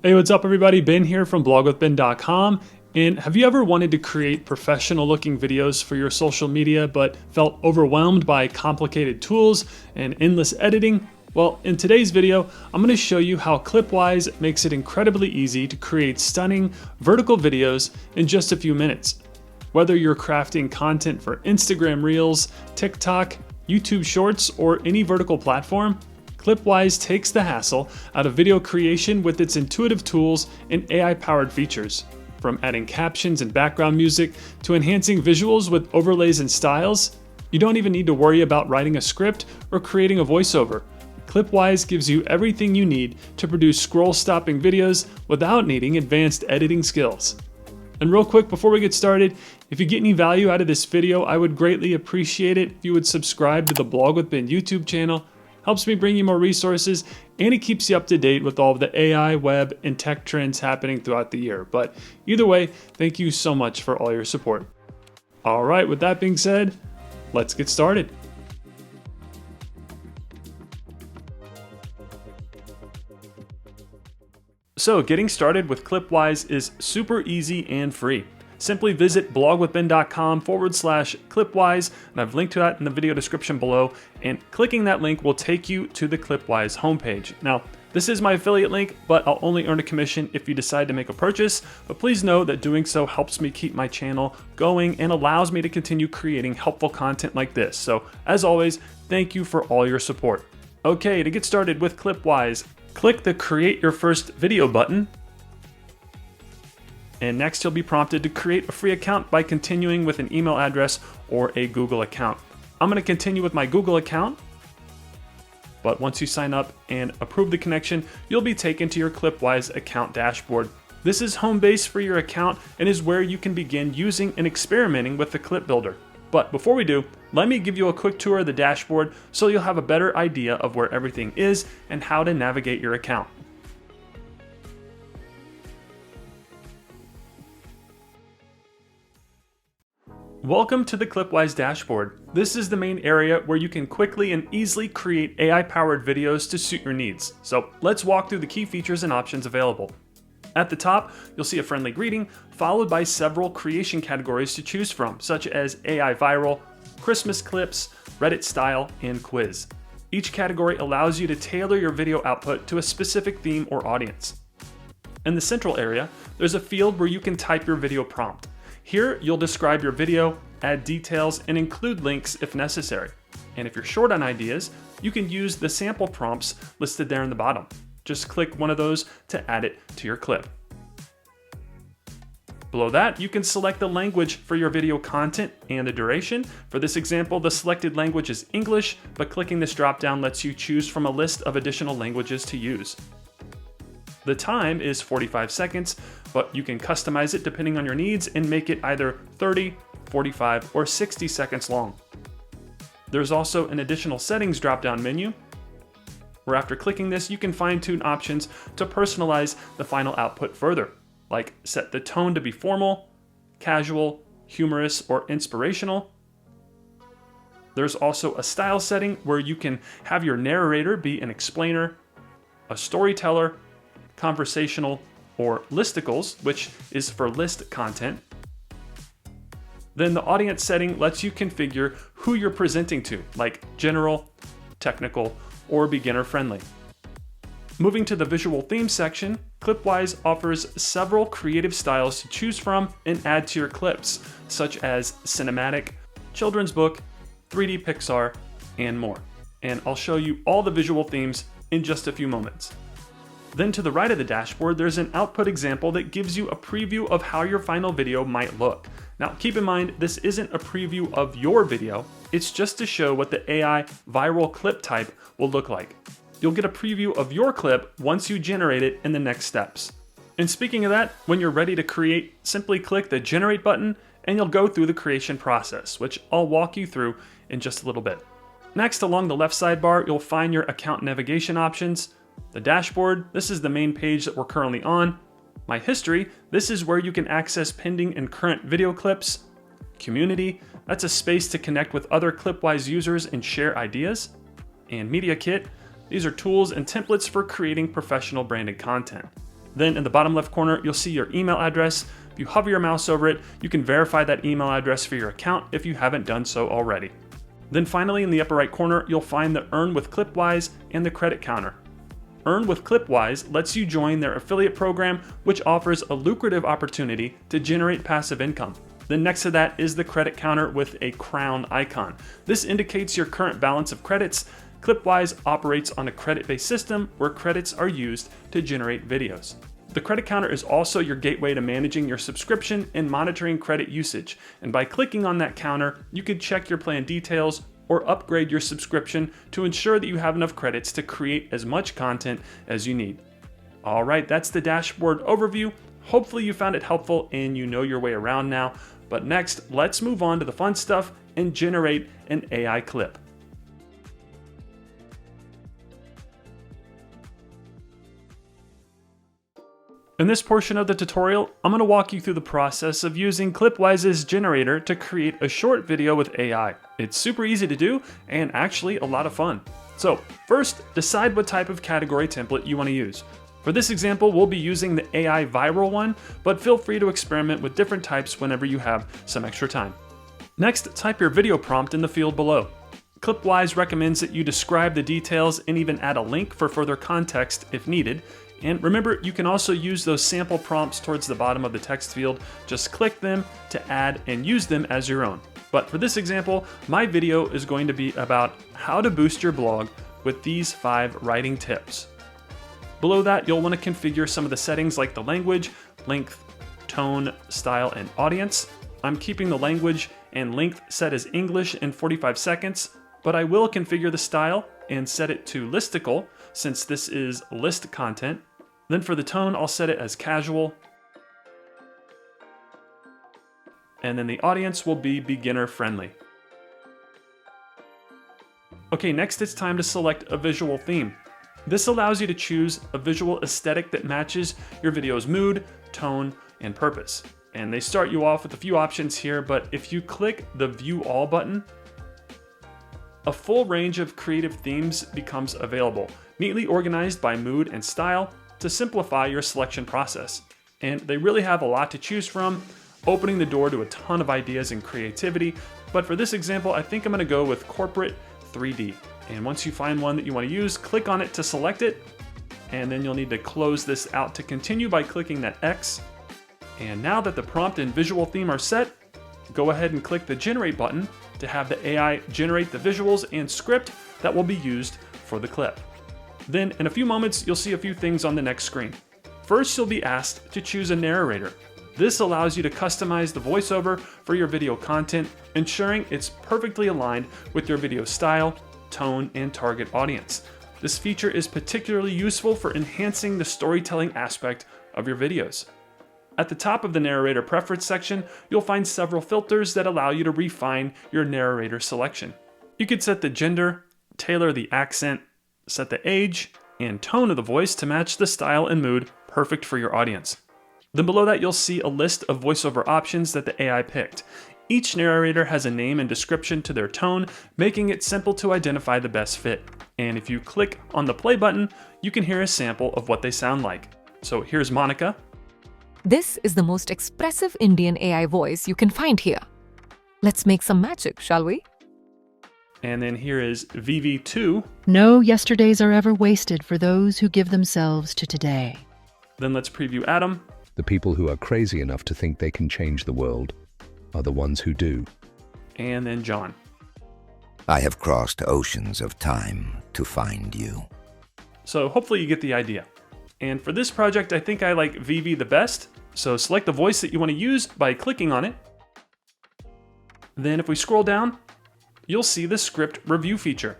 Hey, what's up everybody? Ben here from blogwithben.com. And have you ever wanted to create professional looking videos for your social media but felt overwhelmed by complicated tools and endless editing? Well, in today's video, I'm going to show you how Clipwise makes it incredibly easy to create stunning vertical videos in just a few minutes. Whether you're crafting content for Instagram Reels, TikTok, YouTube Shorts, or any vertical platform, Clipwise takes the hassle out of video creation with its intuitive tools and AI-powered features. From adding captions and background music to enhancing visuals with overlays and styles, you don't even need to worry about writing a script or creating a voiceover. Clipwise gives you everything you need to produce scroll-stopping videos without needing advanced editing skills. And real quick, before we get started, if you get any value out of this video, I would greatly appreciate it if you would subscribe to the Blog with Ben YouTube channel. Helps me bring you more resources, and it keeps you up to date with all of the AI, web, and tech trends happening throughout the year. But either way, thank you so much for all your support. All right, with that being said, let's get started. So getting started with Clipwise is super easy and free. Simply visit blogwithben.com/Clipwise, and I've linked to that in the video description below, and clicking that link will take you to the Clipwise homepage. Now, this is my affiliate link, but I'll only earn a commission if you decide to make a purchase, but please know that doing so helps me keep my channel going and allows me to continue creating helpful content like this. So, as always, thank you for all your support. Okay, to get started with Clipwise, click the Create Your First Video button. And next you'll be prompted to create a free account by continuing with an email address or a Google account. I'm going to continue with my Google account, but once you sign up and approve the connection, you'll be taken to your Clipwise account dashboard. This is home base for your account and is where you can begin using and experimenting with the Clip Builder. But before we do, let me give you a quick tour of the dashboard so you'll have a better idea of where everything is and how to navigate your account. Welcome to the Clipwise dashboard. This is the main area where you can quickly and easily create AI-powered videos to suit your needs. So let's walk through the key features and options available. At the top, you'll see a friendly greeting, followed by several creation categories to choose from, such as AI Viral, Christmas Clips, Reddit Style, and Quiz. Each category allows you to tailor your video output to a specific theme or audience. In the central area, there's a field where you can type your video prompt. Here, you'll describe your video, add details, and include links if necessary. And if you're short on ideas, you can use the sample prompts listed there in the bottom. Just click one of those to add it to your clip. Below that, you can select the language for your video content and the duration. For this example, the selected language is English, but clicking this drop-down lets you choose from a list of additional languages to use. The time is 45 seconds, but you can customize it depending on your needs and make it either 30, 45, or 60 seconds long. There's also an additional settings drop-down menu, where after clicking this, you can fine-tune options to personalize the final output further, like set the tone to be formal, casual, humorous, or inspirational. There's also a style setting where you can have your narrator be an explainer, a storyteller, conversational, or listicles, which is for list content. Then the audience setting lets you configure who you're presenting to, like general, technical, or beginner friendly. Moving to the visual theme section, Clipwise offers several creative styles to choose from and add to your clips, such as cinematic, children's book, 3D Pixar, and more. And I'll show you all the visual themes in just a few moments. Then to the right of the dashboard, there's an output example that gives you a preview of how your final video might look. Now, keep in mind, this isn't a preview of your video, it's just to show what the AI viral clip type will look like. You'll get a preview of your clip once you generate it in the next steps. And speaking of that, when you're ready to create, simply click the Generate button and you'll go through the creation process, which I'll walk you through in just a little bit. Next, along the left sidebar, you'll find your account navigation options. The dashboard, this is the main page that we're currently on. My history, this is where you can access pending and current video clips. Community, that's a space to connect with other Clipwise users and share ideas. And Media Kit, these are tools and templates for creating professional branded content. Then in the bottom left corner, you'll see your email address. If you hover your mouse over it, you can verify that email address for your account if you haven't done so already. Then finally, in the upper right corner, you'll find the Earn with Clipwise and the credit counter. Earn with Clipwise lets you join their affiliate program, which offers a lucrative opportunity to generate passive income. Then next to that is the credit counter with a crown icon. This indicates your current balance of credits. Clipwise operates on a credit-based system where credits are used to generate videos. The credit counter is also your gateway to managing your subscription and monitoring credit usage. And by clicking on that counter, you can check your plan details or upgrade your subscription to ensure that you have enough credits to create as much content as you need. All right, that's the dashboard overview. Hopefully you found it helpful and you know your way around now. But next, let's move on to the fun stuff and generate an AI clip. In this portion of the tutorial, I'm going to walk you through the process of using Clipwise's generator to create a short video with AI. It's super easy to do and actually a lot of fun. So first, decide what type of category template you want to use. For this example, we'll be using the AI viral one, but feel free to experiment with different types whenever you have some extra time. Next, type your video prompt in the field below. Clipwise recommends that you describe the details and even add a link for further context if needed. And remember, you can also use those sample prompts towards the bottom of the text field. Just click them to add and use them as your own. But for this example, my video is going to be about how to boost your blog with these 5 writing tips. Below that, you'll want to configure some of the settings like the language, length, tone, style, and audience. I'm keeping the language and length set as English in 45 seconds, but I will configure the style and set it to listicle since this is list content. Then for the tone, I'll set it as casual. And then the audience will be beginner friendly. Okay, next it's time to select a visual theme. This allows you to choose a visual aesthetic that matches your video's mood, tone, and purpose. And they start you off with a few options here, but if you click the View All button, a full range of creative themes becomes available, neatly organized by mood and style to simplify your selection process. And they really have a lot to choose from, opening the door to a ton of ideas and creativity. But for this example, I think I'm gonna go with Corporate 3D. And once you find one that you want to use, click on it to select it. And then you'll need to close this out to continue by clicking that X. And now that the prompt and visual theme are set, go ahead and click the Generate button to have the AI generate the visuals and script that will be used for the clip. Then in a few moments, you'll see a few things on the next screen. First, you'll be asked to choose a narrator. This allows you to customize the voiceover for your video content, ensuring it's perfectly aligned with your video style, tone, and target audience. This feature is particularly useful for enhancing the storytelling aspect of your videos. At the top of the narrator preference section, you'll find several filters that allow you to refine your narrator selection. You could set the gender, tailor the accent, set the age, and tone of the voice to match the style and mood perfect for your audience. Then below that, you'll see a list of voiceover options that the AI picked. Each narrator has a name and description to their tone, making it simple to identify the best fit. And if you click on the play button, you can hear a sample of what they sound like. So here's Monica. This is the most expressive Indian AI voice you can find here. Let's make some magic, shall we? And then here is VV2. No yesterdays are ever wasted for those who give themselves to today. Then let's preview Adam. The people who are crazy enough to think they can change the world are the ones who do. And then John. I have crossed oceans of time to find you. So hopefully you get the idea. And for this project, I think I like VV the best. So select the voice that you want to use by clicking on it. Then if we scroll down, you'll see the script review feature.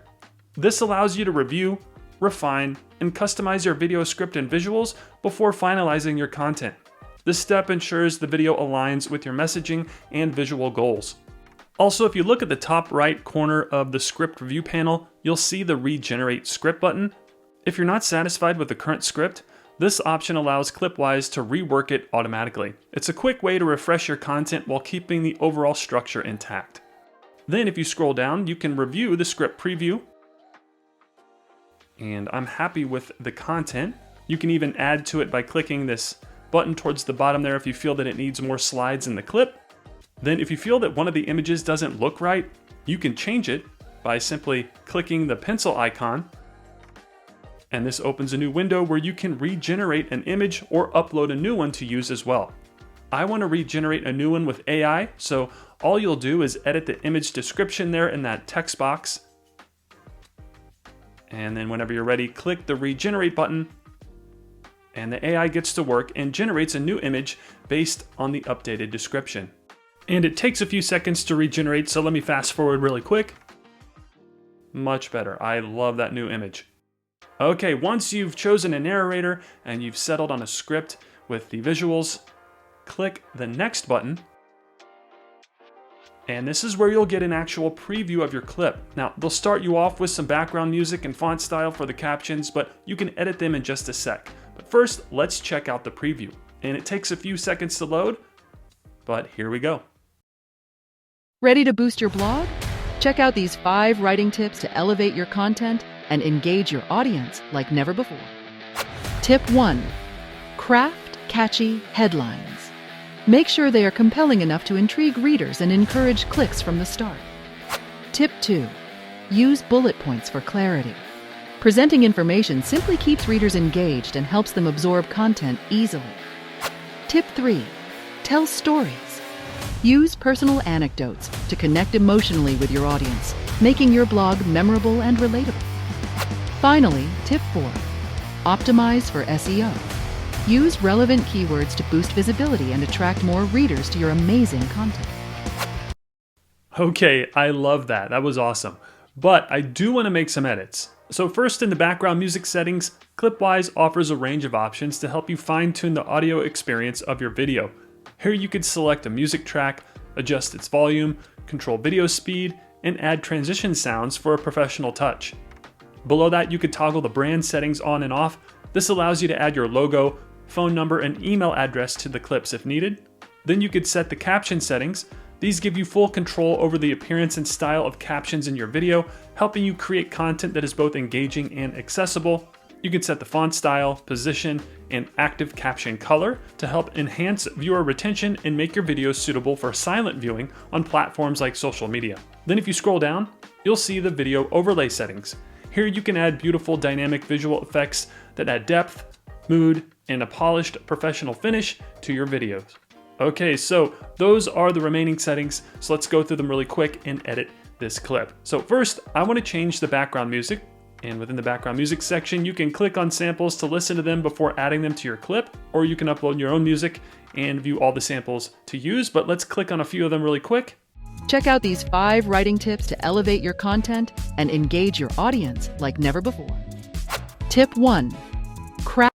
This allows you to review, refine, and customize your video script and visuals before finalizing your content. This step ensures the video aligns with your messaging and visual goals. Also, if you look at the top right corner of the script review panel, you'll see the Regenerate Script button. If you're not satisfied with the current script, this option allows Clipwise to rework it automatically. It's a quick way to refresh your content while keeping the overall structure intact. Then if you scroll down, you can review the script preview. And I'm happy with the content. You can even add to it by clicking this button towards the bottom there if you feel that it needs more slides in the clip. Then if you feel that one of the images doesn't look right, you can change it by simply clicking the pencil icon. And this opens a new window where you can regenerate an image or upload a new one to use as well. I want to regenerate a new one with AI, so all you'll do is edit the image description there in that text box. And then whenever you're ready, click the regenerate button, and the AI gets to work and generates a new image based on the updated description. And it takes a few seconds to regenerate, so let me fast forward really quick. Much better. I love that new image. Okay, once you've chosen a narrator and you've settled on a script with the visuals, click the next button. And this is where you'll get an actual preview of your clip. Now, they'll start you off with some background music and font style for the captions, but you can edit them in just a sec. But first, let's check out the preview. And it takes a few seconds to load, but here we go. Ready to boost your blog? Check out these 5 writing tips to elevate your content and engage your audience like never before. Tip 1. Craft catchy headlines. Make sure they are compelling enough to intrigue readers and encourage clicks from the start. Tip 2. Use bullet points for clarity. Presenting information simply keeps readers engaged and helps them absorb content easily. Tip 3. Tell stories. Use personal anecdotes to connect emotionally with your audience, making your blog memorable and relatable. Finally, tip 4. Optimize for SEO. Use relevant keywords to boost visibility and attract more readers to your amazing content. Okay, I love that. That was awesome. But I do want to make some edits. So first, in the background music settings, Clipwise offers a range of options to help you fine-tune the audio experience of your video. Here you could select a music track, adjust its volume, control video speed, and add transition sounds for a professional touch. Below that, you could toggle the brand settings on and off. This allows you to add your logo, phone number, and email address to the clips if needed. Then you could set the caption settings. These give you full control over the appearance and style of captions in your video, helping you create content that is both engaging and accessible. You can set the font style, position, and active caption color to help enhance viewer retention and make your videos suitable for silent viewing on platforms like social media. Then if you scroll down, you'll see the video overlay settings. Here you can add beautiful dynamic visual effects that add depth, mood, and a polished professional finish to your videos. Okay, so those are the remaining settings, so let's go through them really quick and edit this clip. So first, I want to change the background music, and within the background music section, you can click on samples to listen to them before adding them to your clip, or you can upload your own music and view all the samples to use, but let's click on a few of them really quick. Check out these 5 writing tips to elevate your content and engage your audience like never before. Tip 1.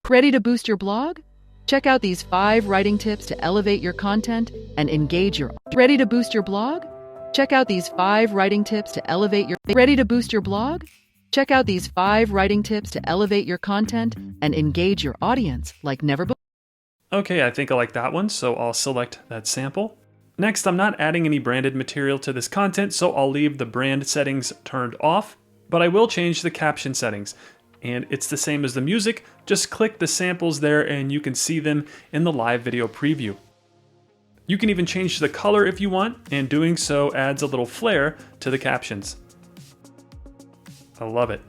Ready to boost your blog? Check out these 5 writing tips to elevate your content and engage your Ready to boost your blog? Check out these 5 writing tips to elevate your Ready to boost your blog? Check out these 5 writing tips to elevate your content and engage your audience like never before. Okay, I think I like that one, so I'll select that sample. Next, I'm not adding any branded material to this content, so I'll leave the brand settings turned off, but I will change the caption settings. And it's the same as the music, just click the samples there and you can see them in the live video preview. You can even change the color if you want, and doing so adds a little flair to the captions. I love it.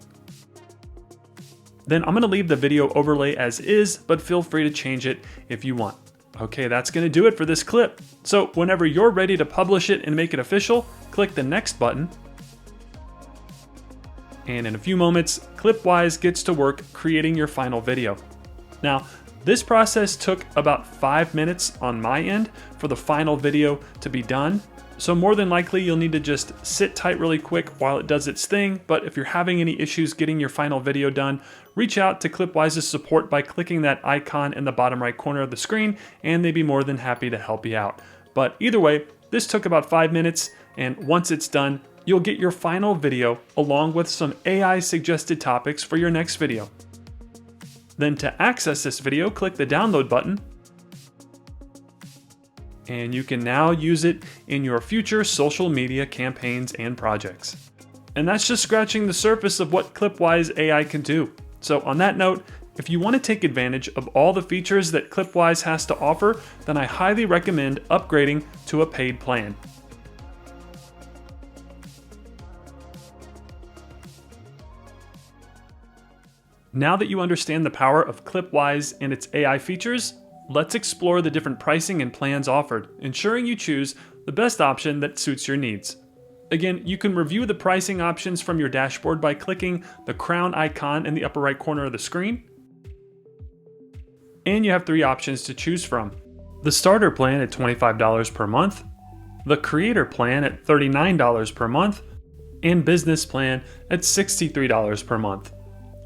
Then I'm gonna leave the video overlay as is, but feel free to change it if you want. Okay, that's gonna do it for this clip. So whenever you're ready to publish it and make it official, click the next button. And in a few moments, Clipwise gets to work creating your final video. Now, this process took about 5 minutes on my end for the final video to be done. So more than likely, you'll need to just sit tight really quick while it does its thing. But if you're having any issues getting your final video done, reach out to Clipwise's support by clicking that icon in the bottom right corner of the screen, and they'd be more than happy to help you out. But either way, this took about 5 minutes, and once it's done, you'll get your final video along with some AI suggested topics for your next video. Then to access this video, click the download button, and you can now use it in your future social media campaigns and projects. And that's just scratching the surface of what Clipwise AI can do. So on that note, If you want to take advantage of all the features that Clipwise has to offer, then I highly recommend upgrading to a paid plan. Now that you understand the power of Clipwise and its AI features, let's explore the different pricing and plans offered, ensuring you choose the best option that suits your needs. Again, you can review the pricing options from your dashboard by clicking the crown icon in the upper right corner of the screen. And you have 3 options to choose from: the starter plan at $25 per month, the creator plan at $39 per month, and business plan at $63 per month.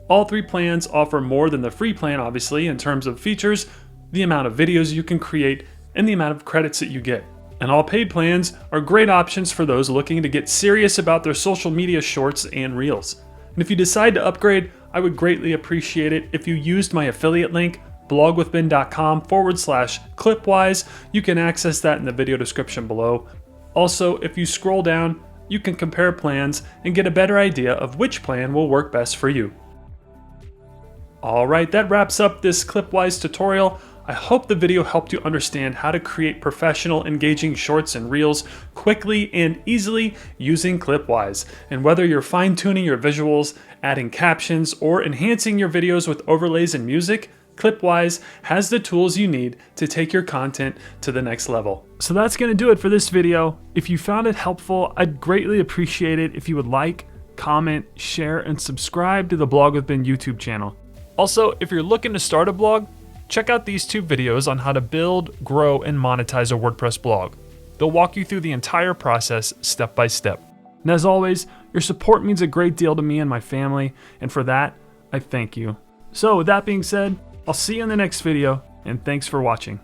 All 3 plans offer more than the free plan, obviously, in terms of features, the amount of videos you can create, and the amount of credits that you get. And all paid plans are great options for those looking to get serious about their social media shorts and reels. And if you decide to upgrade, I would greatly appreciate it if you used my affiliate link, blogwithben.com/Clipwise. You can access that in the video description below. Also, if you scroll down, you can compare plans and get a better idea of which plan will work best for you. Alright, that wraps up this Clipwise tutorial. I hope the video helped you understand how to create professional, engaging shorts and reels quickly and easily using Clipwise. And whether you're fine-tuning your visuals, adding captions, or enhancing your videos with overlays and music, Clipwise has the tools you need to take your content to the next level. So that's going to do it for this video. If you found it helpful, I'd greatly appreciate it if you would like, comment, share, and subscribe to the Blog with Ben YouTube channel. Also, if you're looking to start a blog, check out these 2 videos on how to build, grow, and monetize a WordPress blog. They'll walk you through the entire process step by step. And as always, your support means a great deal to me and my family, and for that, I thank you. So with that being said, I'll see you in the next video, and thanks for watching.